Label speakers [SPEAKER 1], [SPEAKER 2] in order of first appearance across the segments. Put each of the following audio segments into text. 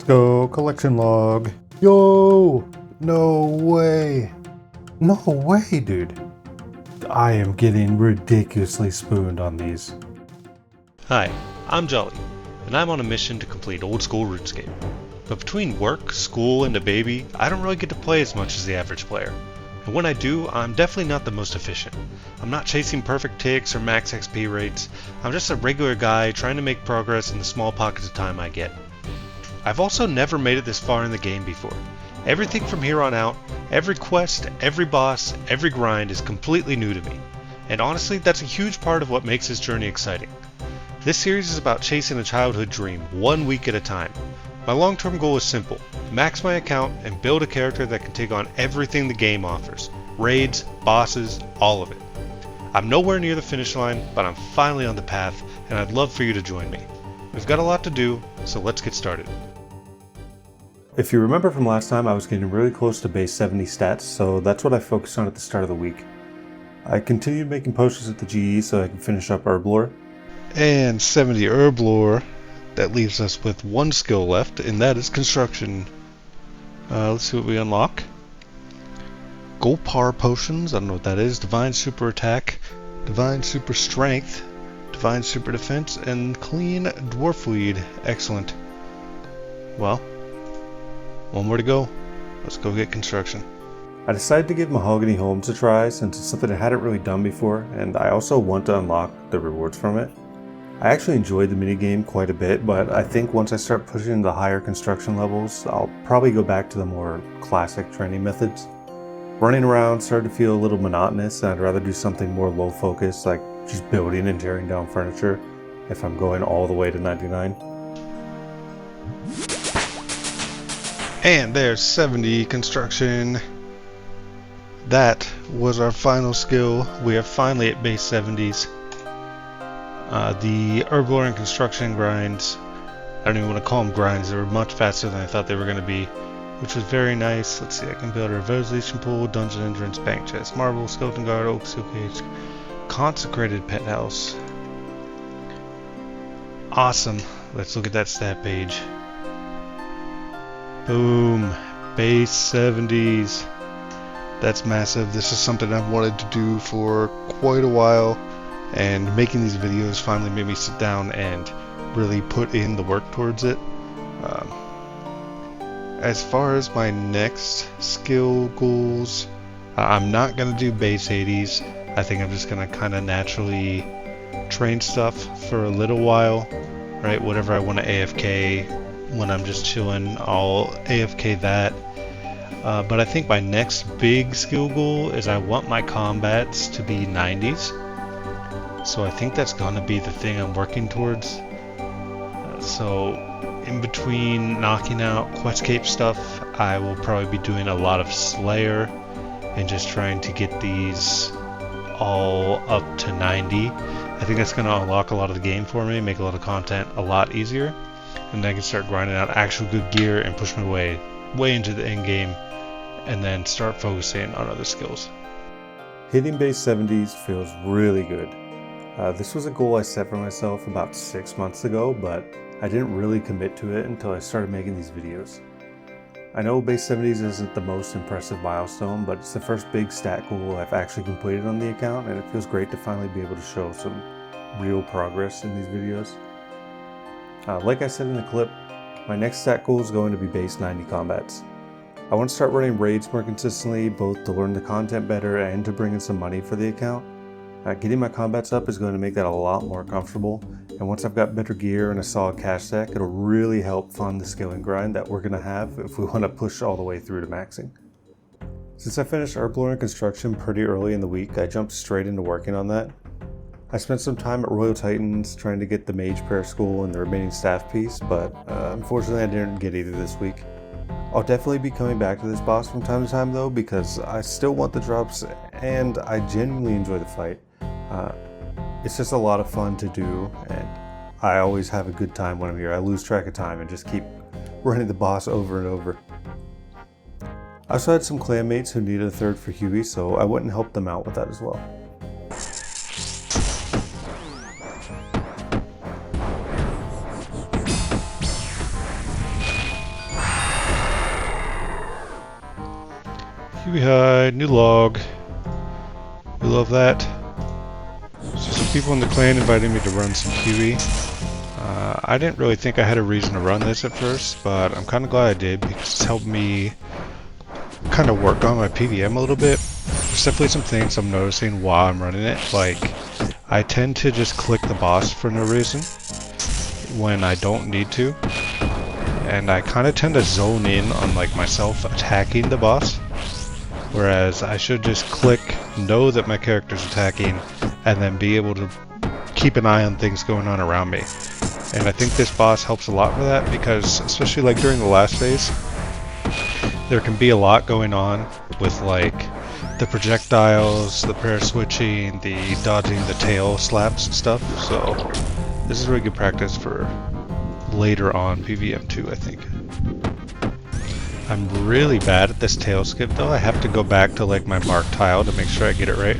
[SPEAKER 1] Let's go, collection log. Yo! No way! No way, dude! I am getting ridiculously spooned on these.
[SPEAKER 2] Hi, I'm Jolly, and I'm on a mission to complete old school RuneScape. But between work, school, and a baby, I don't really get to play as much as the average player. And when I do, I'm definitely not the most efficient. I'm not chasing perfect ticks or max XP rates. I'm just a regular guy trying to make progress in the small pockets of time I get. I've also never made it this far in the game before. Everything from here on out, every quest, every boss, every grind is completely new to me. And honestly, that's a huge part of what makes this journey exciting. This series is about chasing a childhood dream, 1 week at a time. My long-term goal is simple: max my account and build a character that can take on everything the game offers. Raids, bosses, all of it. I'm nowhere near the finish line, but I'm finally on the path, and I'd love for you to join me. We've got a lot to do, so let's get started.
[SPEAKER 1] If you remember from last time, I was getting really close to base 70 stats, so that's what I focused on at the start of the week. I continued making potions at the GE so I could finish up herb lore.
[SPEAKER 2] And 70 herb lore. That leaves us with one skill left, and that is construction. Let's see what we unlock. Gold Power Potions, I don't know what that is. Divine Super Attack, Divine Super Strength, Divine Super Defense, and Clean Dwarf Weed. Excellent. Well, one more to go. Let's go get construction.
[SPEAKER 1] I decided to give Mahogany Homes a try since it's something I hadn't really done before, and I also want to unlock the rewards from it. I actually enjoyed the minigame quite a bit, but I think once I start pushing the higher construction levels, I'll probably go back to the more classic training methods. Running around started to feel a little monotonous, and I'd rather do something more low focus, like just building and tearing down furniture, if I'm going all the way to 99.
[SPEAKER 2] And there's 70 construction. That was our final skill. We are finally at base 70s. The herb lore and construction grinds, I don't even want to call them grinds, they were much faster than I thought they were going to be, which was very nice. Let's see, I can build a revitalization pool, dungeon entrance, bank chest, marble, skeleton guard, oak steel cage, consecrated pet house. Awesome. Let's look at that stat page. Boom. Base 70s. That's massive. This is something I've wanted to do for quite a while, and making these videos finally made me sit down and really put in the work towards it. As far as my next skill goals, I'm not going to do base 80s. I think I'm just going to kind of naturally train stuff for a little while, right? Whatever I want to AFK when I'm just chilling, I'll AFK that. But I think my next big skill goal is I want my combats to be 90s. So I think that's going to be the thing I'm working towards. So in between knocking out Questscape stuff, I will probably be doing a lot of Slayer and just trying to get these all up to 90. I think that's going to unlock a lot of the game for me, make a lot of content a lot easier, and then I can start grinding out actual good gear and push my way into the end game, and then start focusing on other skills.
[SPEAKER 1] Hitting base 70s feels really good. This was a goal I set for myself about 6 months ago, but I didn't really commit to it until I started making these videos. I know base 70s isn't the most impressive milestone, but it's the first big stat goal I've actually completed on the account, and it feels great to finally be able to show some real progress in these videos. Like I said in the clip, my next stat goal is going to be base 90 combats. I want to start running raids more consistently, both to learn the content better and to bring in some money for the account. Getting my combats up is going to make that a lot more comfortable, and once I've got better gear and a solid cash stack, it'll really help fund the scaling grind that we're going to have if we want to push all the way through to maxing. Since I finished herb lore and construction pretty early in the week, I jumped straight into working on that. I spent some time at Royal Titans trying to get the Mage Prayer School and the remaining staff piece, but unfortunately I didn't get either this week. I'll definitely be coming back to this boss from time to time though, because I still want the drops and I genuinely enjoy the fight. It's just a lot of fun to do, and I always have a good time when I'm here. I lose track of time and just keep running the boss over and over. I also had some clanmates who needed a third for Huey, so I went and helped them out with that as well.
[SPEAKER 2] Kiwi hide, new log. We love that. So some people in the clan invited me to run some Kiwi. I didn't really think I had a reason to run this at first, but I'm kind of glad I did because it's helped me kind of work on my PVM a little bit. There's definitely some things I'm noticing while I'm running it. Like, I tend to just click the boss for no reason when I don't need to. And I kind of tend to zone in on like myself attacking the boss. Whereas I should just click, know that my character's attacking, and then be able to keep an eye on things going on around me. And I think this boss helps a lot with that because, especially like during the last phase, there can be a lot going on with like the projectiles, the prayer switching, the dodging the tail slaps and stuff. So this is really good practice for later on PVM2, I think. I'm really bad at this tail skip though. I have to go back to like my mark tile to make sure I get it right.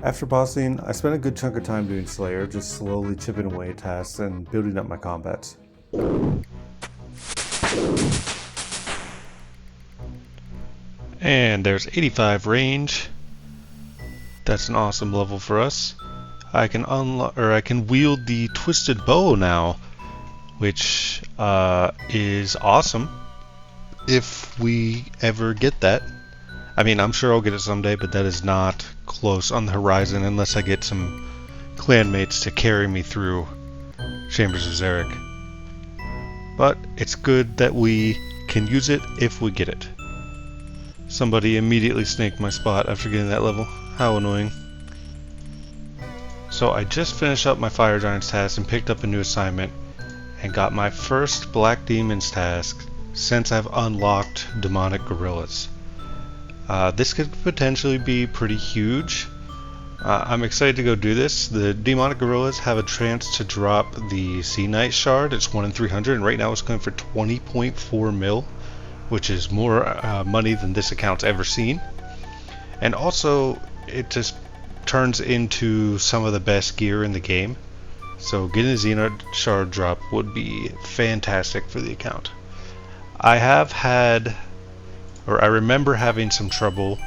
[SPEAKER 1] After bossing, I spent a good chunk of time doing Slayer, just slowly chipping away at tasks and building up my combats.
[SPEAKER 2] And there's 85 range. That's an awesome level for us. I can unlock, or I can wield the twisted bow now, which is awesome if we ever get that. I mean, I'm sure I'll get it someday, but that is not close on the horizon unless I get some clanmates to carry me through Chambers of Zarek. But it's good that we can use it if we get it. Somebody immediately snaked my spot after getting that level. How annoying. So I just finished up my Fire Giants task and picked up a new assignment and got my first Black Demons task since I've unlocked Demonic Gorillas. This could potentially be pretty huge. I'm excited to go do this. The Demonic Gorillas have a chance to drop the Sea Knight Shard. It's 1 in 300 and right now it's going for 20.4 mil, which is more money than this account's ever seen. And also it just turns into some of the best gear in the game. So getting a Xehanort Shard drop would be fantastic for the account. I remember having some trouble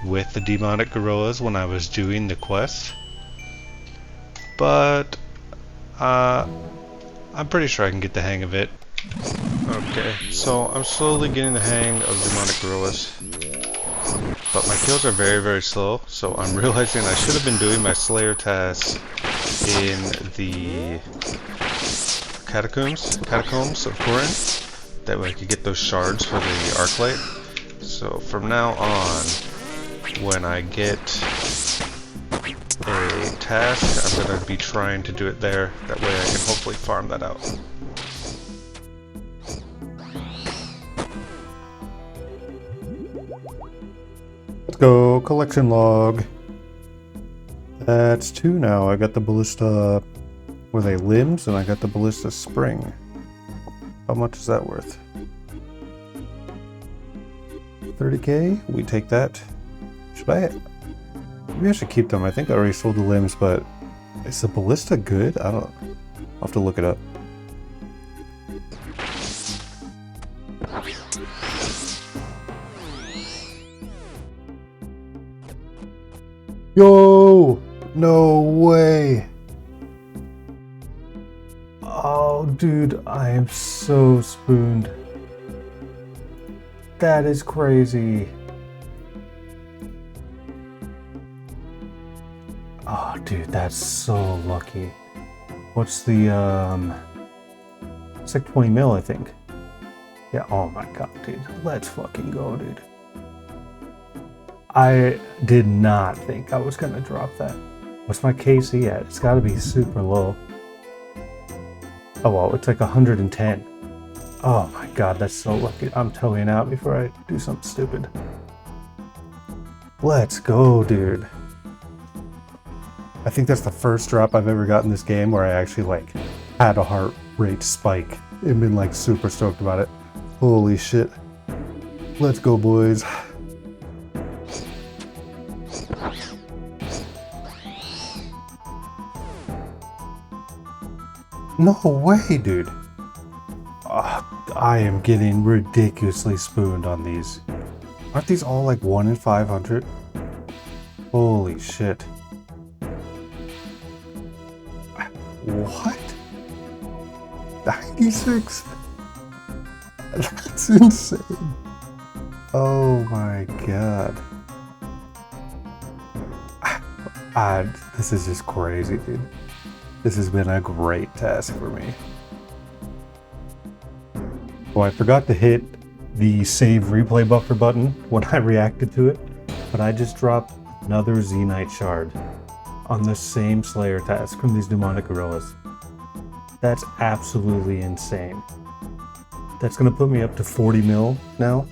[SPEAKER 2] with the Demonic Gorillas when I was doing the quest, but I'm pretty sure I can get the hang of it. Okay, so I'm slowly getting the hang of Demonic Gorillas, but my kills are very, very slow, so I'm realizing I should have been doing my Slayer task in the catacombs of Corinth. That way I could get those shards for the Arclight. So from now on, when I get a task, I'm going to be trying to do it there. That way I can hopefully farm that out.
[SPEAKER 1] Let's go, collection log. That's 2 now. I got the Ballista, were they limbs? And I got the Ballista spring. How much is that worth? 30k? We take that. Should I? Maybe I should keep them. I think I already sold the limbs, but is the Ballista good? I don't. I'll have to look it up. Yo! No way! Oh, dude, I am so spooned. That is crazy. Oh, dude, that's so lucky. What's the, it's like 20 mil, I think. Yeah, oh my god, dude. Let's fucking go, dude. I did not think I was gonna drop that. What's my KC at? It's gotta be super low. Oh, well, it's like 110. Oh my god, that's so lucky. I'm toeing out before I do something stupid. Let's go, dude. I think that's the first drop I've ever gotten in this game where I actually like had a heart rate spike and been like super stoked about it. Holy shit. Let's go, boys. No way, dude. I am getting ridiculously spooned on these. Aren't these all like 1 in 500? Holy shit. What? 96? That's insane. Oh my god. This is just crazy, dude. This has been a great task for me. Oh, I forgot to hit the save replay buffer button when I reacted to it, but I just dropped another Zenyte shard on the same Slayer task from these demonic gorillas. That's absolutely insane. That's gonna put me up to 40 mil now,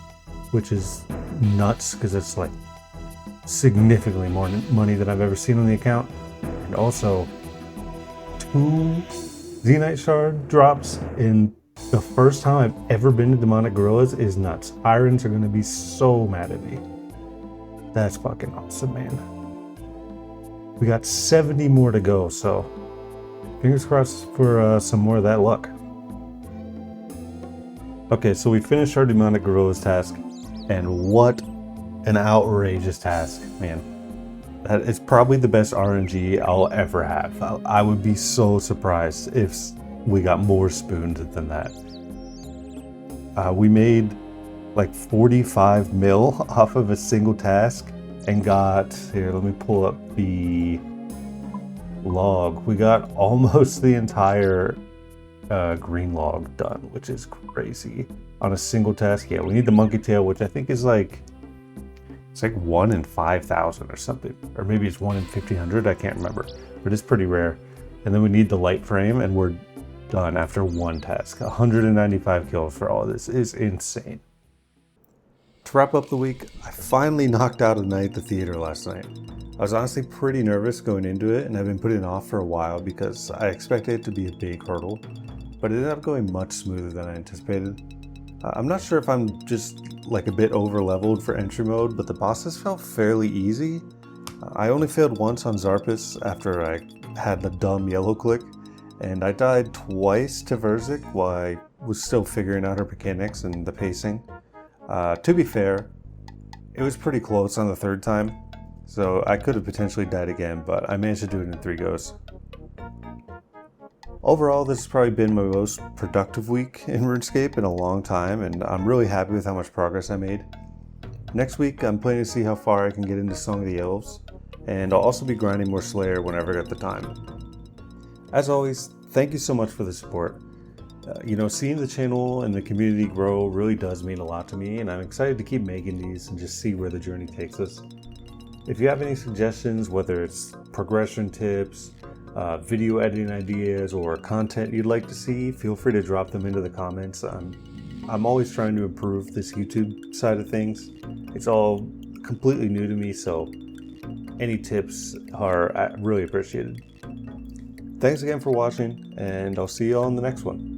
[SPEAKER 1] which is nuts because it's like significantly more money than I've ever seen on the account. And also 2 Zenyte shard drops in the first time I've ever been to demonic gorillas is nuts. Irons are gonna be so mad at me. That's fucking awesome, man. We got 70 more to go, so fingers crossed for some more of that luck. Okay, so we finished our demonic gorillas task, and what an outrageous task, man. That is probably the best RNG I'll ever have. I would be so surprised if we got more spooned than that. We made like 45 mil off of a single task and got, here, let me pull up the log. We got almost the entire green log done, which is crazy on a single task. Yeah, we need the monkey tail, which I think is like, it's like 1 in 5,000 or something, or maybe it's 1 in 1,500. I can't remember, but it's pretty rare. And then we need the light frame, and we're done after one task. 195 kills for all of this is insane. To wrap up the week, I finally knocked out a night at the theater last night. I was honestly pretty nervous going into it, and I've been putting it off for a while because I expected it to be a big hurdle, but it ended up going much smoother than I anticipated. I'm not sure if I'm just like a bit over leveled for entry mode, but the bosses felt fairly easy. I only failed once on Zarpus after I had the dumb yellow click, and I died twice to Verzik while I was still figuring out her mechanics and the pacing. To be fair, it was pretty close on the third time, so I could have potentially died again, but I managed to do it in 3 goes. Overall, this has probably been my most productive week in RuneScape in a long time, and I'm really happy with how much progress I made. Next week, I'm planning to see how far I can get into Song of the Elves, and I'll also be grinding more Slayer whenever I get the time. As always, thank you so much for the support. Seeing the channel and the community grow really does mean a lot to me, and I'm excited to keep making these and just see where the journey takes us. If you have any suggestions, whether it's progression tips, video editing ideas, or content you'd like to see, feel free to drop them into the comments. I'm always trying to improve this YouTube side of things. It's all completely new to me, so any tips are really appreciated. Thanks again for watching, and I'll see you all in the next one.